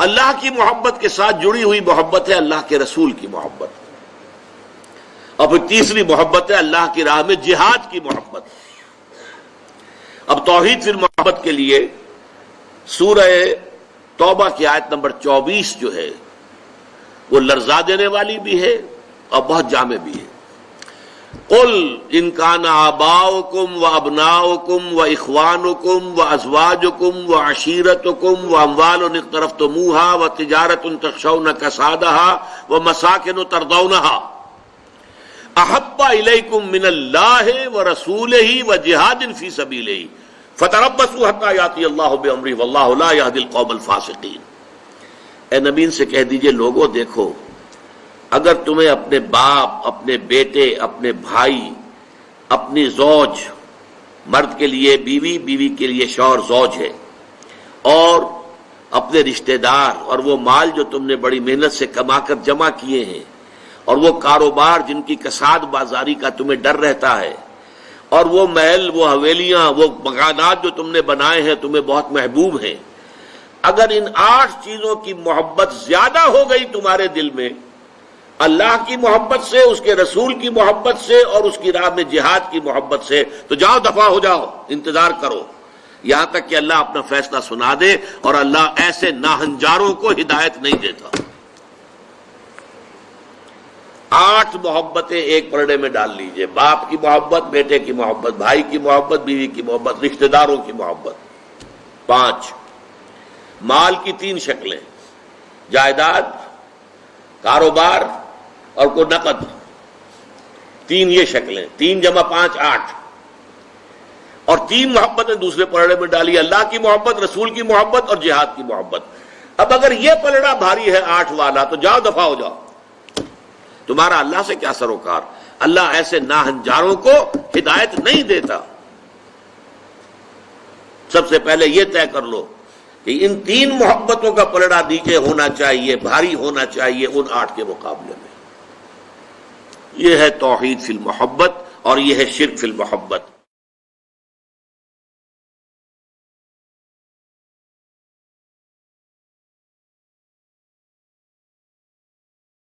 اللہ کی محبت کے ساتھ جڑی ہوئی محبت ہے اللہ کے رسول کی محبت، اور پھر تیسری محبت ہے اللہ کی راہ میں جہاد کی محبت۔ اب توحید فی المحبت کے لیے سورہ توبہ کی آیت نمبر 24 جو ہے وہ لرزا دینے والی بھی ہے اور بہت جامع بھی ہے۔ قل ان کان آباؤکم وابناؤکم واخوانکم وازواجکم وعشیرتکم واموال اقترفتموها وتجارۃ تخشون کسادها ومساکن ترضونها احب الیکم من اللہ ورسولہ وجہاد فی سبیلہ فتربصوا حتی یاتی اللہ بامرہ واللہ لا یہدی القوم الفاسقین۔ اے نبی ان سے کہہ دیجئے لوگوں دیکھو، اگر تمہیں اپنے باپ، اپنے بیٹے، اپنے بھائی، اپنی زوج، مرد کے لیے بیوی، بیوی کے لیے شوہر زوج ہے، اور اپنے رشتہ دار اور وہ مال جو تم نے بڑی محنت سے کما کر جمع کیے ہیں، اور وہ کاروبار جن کی کساد بازاری کا تمہیں ڈر رہتا ہے، اور وہ محل، وہ حویلیاں، وہ مکانات جو تم نے بنائے ہیں تمہیں بہت محبوب ہیں، اگر ان 8 چیزوں کی محبت زیادہ ہو گئی تمہارے دل میں اللہ کی محبت سے، اس کے رسول کی محبت سے اور اس کی راہ میں جہاد کی محبت سے، تو جاؤ دفع ہو جاؤ، انتظار کرو یہاں تک کہ اللہ اپنا فیصلہ سنا دے، اور اللہ ایسے ناہنجاروں کو ہدایت نہیں دیتا۔ 8 محبتیں ایک پلڑے میں ڈال لیجئے، باپ کی محبت، بیٹے کی محبت، بھائی کی محبت، بیوی کی محبت، رشتہ داروں کی محبت۔ 5 مال کی 3 شکلیں، جائیداد، کاروبار اور کوئی نقد، 3 یہ شکلیں، 3 جمع 5 8، اور 3 محبتیں دوسرے پلڑے میں ڈالی، اللہ کی محبت، رسول کی محبت اور جہاد کی محبت۔ اب اگر یہ پلڑا بھاری ہے 8 والا تو جاؤ دفع ہو جاؤ، تمہارا اللہ سے کیا سروکار، اللہ ایسے ناہنجاروں کو ہدایت نہیں دیتا۔ سب سے پہلے یہ طے کر لو کہ ان 3 محبتوں کا پلڑا نیچے ہونا چاہیے، بھاری ہونا چاہیے ان 8 کے مقابلے میں۔ یہ ہے توحید فی المحبت اور یہ ہے شرک فی المحبت۔